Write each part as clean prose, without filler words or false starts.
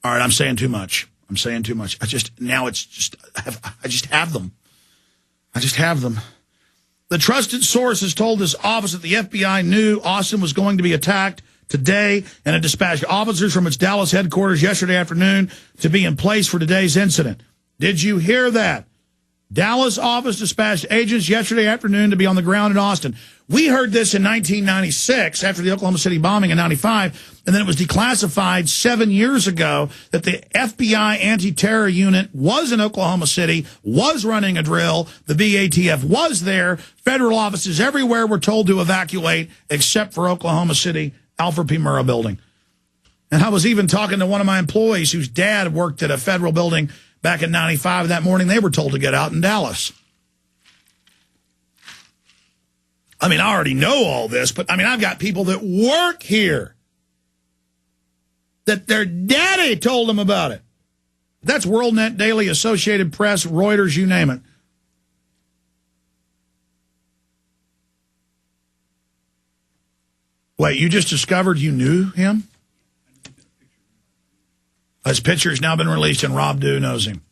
All right, I'm saying too much. I'm saying too much. I just have them. I just have them. The trusted source has told this office that the FBI knew Austin was going to be attacked today and had dispatched officers from its Dallas headquarters yesterday afternoon to be in place for today's incident. Did you hear that? Dallas office dispatched agents yesterday afternoon to be on the ground in Austin. We heard this in 1996 after the Oklahoma City bombing in 95, and then it was declassified 7 years ago that the FBI anti-terror unit was in Oklahoma City, was running a drill, the BATF was there, federal offices everywhere were told to evacuate except for Oklahoma City, Alfred P. Murrah building. And I was even talking to one of my employees whose dad worked at a federal building back in 95. That morning, they were told to get out in Dallas. I mean, I already know all this, but, I mean, I've got people that work here that their daddy told them about it. That's WorldNet Daily, Associated Press, Reuters, you name it. Wait, you just discovered you knew him? His picture has now been released, and Rob Dew knows him.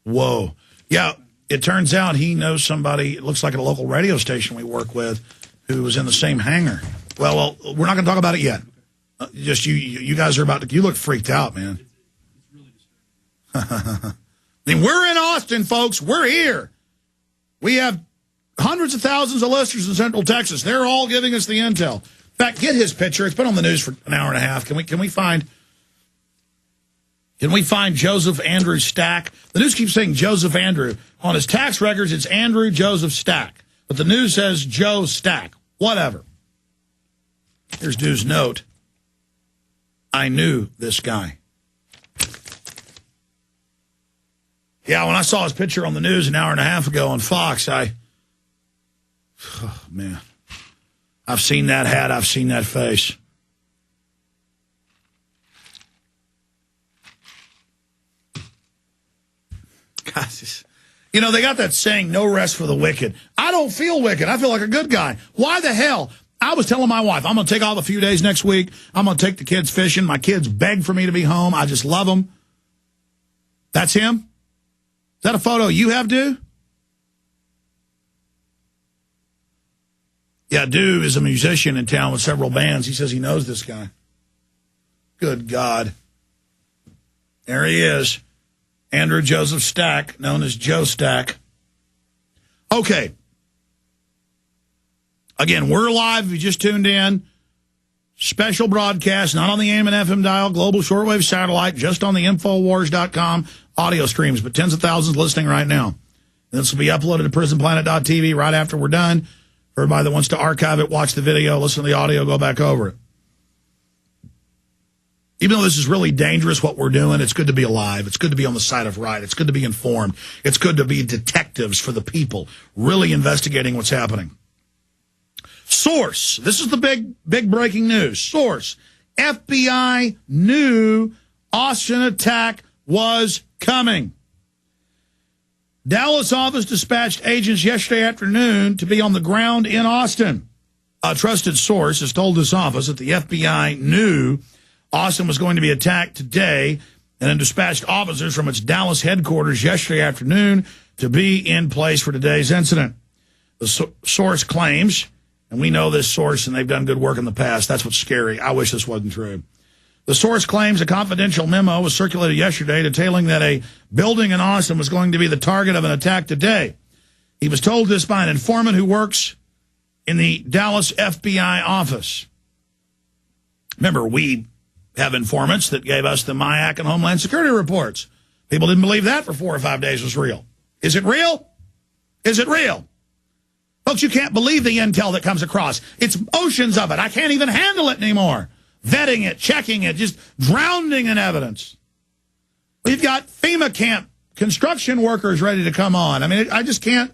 Whoa. Yeah, it turns out he knows somebody, it looks like at a local radio station we work with, who was in the same hangar. Well, we're not going to talk about it yet. Just you guys are about to, you look freaked out, man. I mean, we're in Austin, folks. We're here. We have hundreds of thousands of listeners in Central Texas. They're all giving us the intel. In fact, get his picture. It's been on the news for an hour and a half. Can we find Joseph Andrew Stack? The news keeps saying Joseph Andrew. On his tax records, it's Andrew Joseph Stack. But the news says Joe Stack. Whatever. Here's Dew's note. I knew this guy. Yeah, when I saw his picture on the news an hour and a half ago on Fox, oh, man. I've seen that hat. I've seen that face. Gosh, you know, they got that saying, no rest for the wicked. I don't feel wicked. I feel like a good guy. Why the hell? I was telling my wife, I'm going to take off a few days next week. I'm going to take the kids fishing. My kids beg for me to be home. I just love them. That's him? Is that a photo you have, Dew? Yeah, Dew is a musician in town with several bands. He says he knows this guy. Good God. There he is. Andrew Joseph Stack, known as Joe Stack. Okay. Again, we're live if you just tuned in. Special broadcast, not on the AM and FM dial, global shortwave satellite, just on the Infowars.com audio streams, but tens of thousands listening right now. This will be uploaded to prisonplanet.tv right after we're done. For everybody that wants to archive it, watch the video, listen to the audio, go back over it. Even though this is really dangerous, what we're doing, it's good to be alive. It's good to be on the side of right. It's good to be informed. It's good to be detectives for the people, really investigating what's happening. Source. This is the big breaking news. Source. FBI knew Austin attack was coming. Dallas office dispatched agents yesterday afternoon to be on the ground in Austin. A trusted source has told this office that the FBI knew Austin was going to be attacked today and then dispatched officers from its Dallas headquarters yesterday afternoon to be in place for today's incident. The source claims, and we know this source and they've done good work in the past. That's what's scary. I wish this wasn't true. The source claims a confidential memo was circulated yesterday detailing that a building in Austin was going to be the target of an attack today. He was told this by an informant who works in the Dallas FBI office. Remember, we have informants that gave us the MIAC and Homeland Security reports. People didn't believe that for 4 or 5 days was real. Is it real? Is it real? Folks, you can't believe the intel that comes across. It's oceans of it. I can't even handle it anymore. Vetting it, checking it, just drowning in evidence. We've got FEMA camp construction workers ready to come on. I mean, I just can't.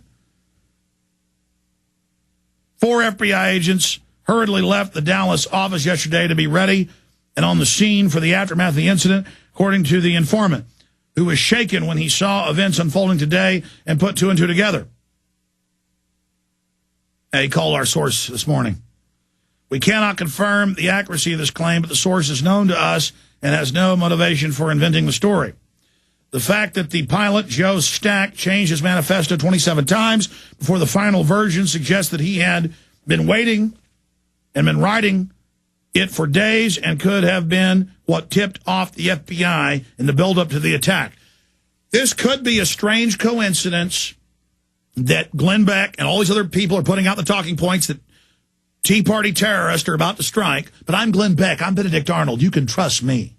4 FBI agents hurriedly left the Dallas office yesterday to be ready and on the scene for the aftermath of the incident, according to the informant, who was shaken when he saw events unfolding today and put 2 and 2 together. And he called our source this morning. We cannot confirm the accuracy of this claim, but the source is known to us and has no motivation for inventing the story. The fact that the pilot, Joe Stack, changed his manifesto 27 times before the final version suggests that he had been waiting and been writing it for days and could have been what tipped off the FBI in the buildup to the attack. This could be a strange coincidence that Glenn Beck and all these other people are putting out the talking points that Tea Party terrorists are about to strike. But I'm Glenn Beck. I'm Benedict Arnold. You can trust me.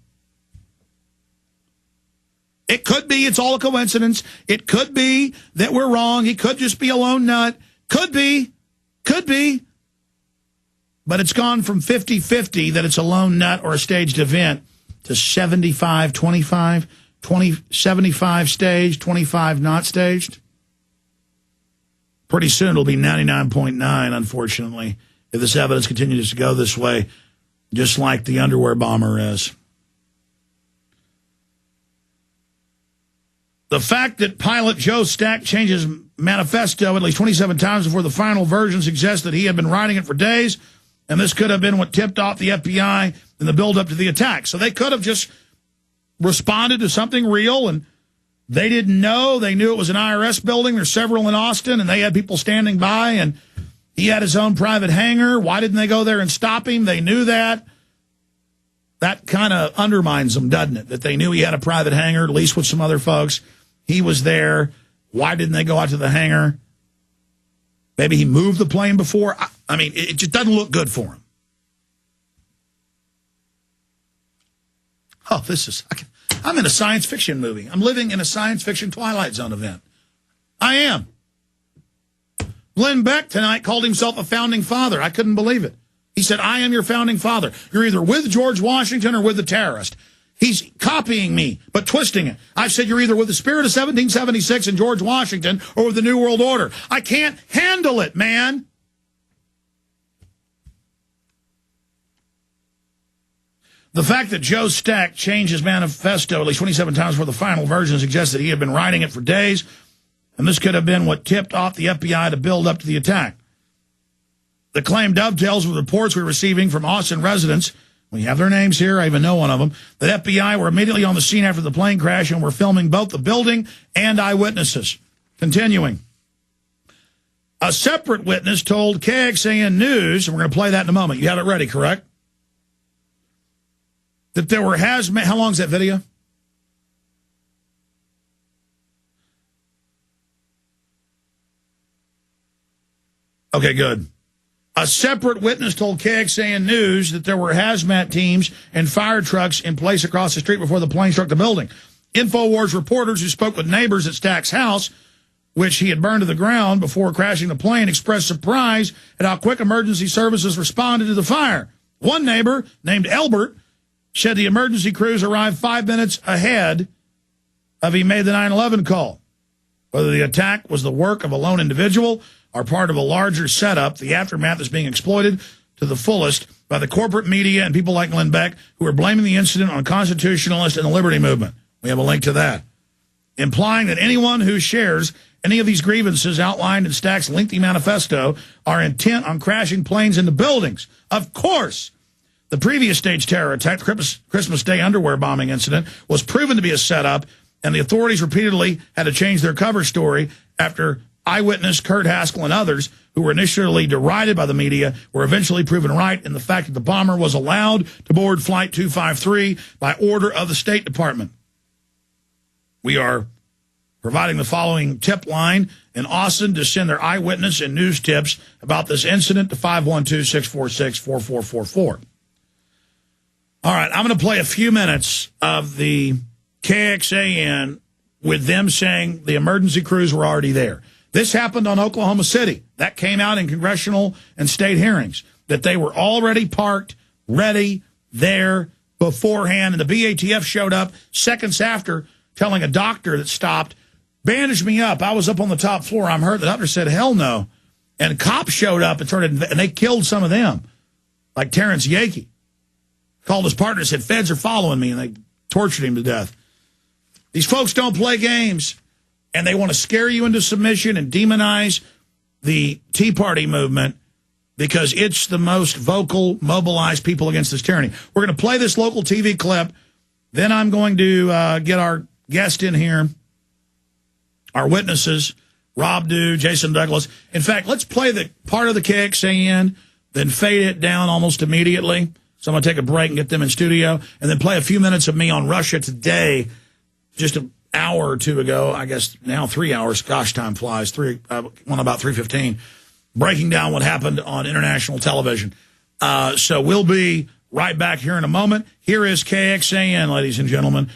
It could be it's all a coincidence. It could be that we're wrong. He could just be a lone nut. Could be. Could be. But it's gone from 50-50 that it's a lone nut or a staged event to 75-25, 75 staged, 25 not staged. Pretty soon it'll be 99.9, unfortunately, if this evidence continues to go this way, just like the underwear bomber is. The fact that pilot Joe Stack changes manifesto at least 27 times before the final version suggests that he had been writing it for days, and this could have been what tipped off the FBI in the build-up to the attack. So they could have just responded to something real, and they didn't know. They knew it was an IRS building. There's several in Austin, and they had people standing by, and he had his own private hangar. Why didn't they go there and stop him? They knew that. That kind of undermines them, doesn't it? That they knew he had a private hangar, at least with some other folks. He was there. Why didn't they go out to the hangar? Maybe he moved the plane before. I mean, it just doesn't look good for him. Oh, I'm in a science fiction movie. I'm living in a science fiction Twilight Zone event. I am. Glenn Beck tonight called himself a founding father. I couldn't believe it. He said, I am your founding father. You're either with George Washington or with the terrorist. He's copying me, but twisting it. I said you're either with the spirit of 1776 and George Washington or with the New World Order. I can't handle it, man. The fact that Joe Stack changed his manifesto at least 27 times before the final version suggests that he had been writing it for days, and this could have been what tipped off the FBI to build up to the attack. The claim dovetails with reports we're receiving from Austin residents. We have their names here. I even know one of them. That FBI were immediately on the scene after the plane crash and were filming both the building and eyewitnesses. Continuing. A separate witness told KXAN News, and we're going to play that in a moment. You have it ready, correct? That there were hazmat. How long is that video? Okay, good. A separate witness told KXAN News that there were hazmat teams and fire trucks in place across the street before the plane struck the building. InfoWars reporters who spoke with neighbors at Stack's house, which he had burned to the ground before crashing the plane, expressed surprise at how quick emergency services responded to the fire. One neighbor, named Elbert, said the emergency crews arrived 5 minutes ahead of he made the 9/11 call. Whether the attack was the work of a lone individual or part of a larger setup, the aftermath is being exploited to the fullest by the corporate media and people like Glenn Beck, who are blaming the incident on constitutionalists and the liberty movement. We have a link to that. Implying that anyone who shares any of these grievances outlined in Stack's lengthy manifesto are intent on crashing planes into buildings. Of course, the previous staged terror attack, the Christmas Day underwear bombing incident, was proven to be a setup, and the authorities repeatedly had to change their cover story after eyewitness Kurt Haskell and others, who were initially derided by the media, were eventually proven right in the fact that the bomber was allowed to board Flight 253 by order of the State Department. We are providing the following tip line in Austin to send their eyewitness and news tips about this incident to 512-646-4444. All right, I'm going to play a few minutes of the KXAN with them saying the emergency crews were already there. This happened on Oklahoma City. That came out in congressional and state hearings, that they were already parked, ready, there, beforehand, and the BATF showed up seconds after, telling a doctor that stopped, bandaged me up. I was up on the top floor. I'm hurt. The doctor said, hell no. And cops showed up and they killed some of them, like Terrence Yakey. Called his partner and said, feds are following me, and they tortured him to death. These folks don't play games, and they want to scare you into submission and demonize the Tea Party movement because it's the most vocal, mobilized people against this tyranny. We're going to play this local TV clip Then I'm going to get our guest in here, our witnesses, Rob Dew, Jason Douglas. In fact, let's play the part of the KXAN, then fade it down almost immediately. So I'm going to take a break and get them in studio, and then play a few minutes of me on Russia Today, just an hour or two ago. I guess now 3 hours. Gosh, time flies. About 3:15, breaking down what happened on international television. So we'll be right back here in a moment. Here is KXAN, ladies and gentlemen.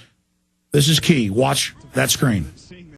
This is key. Watch that screen.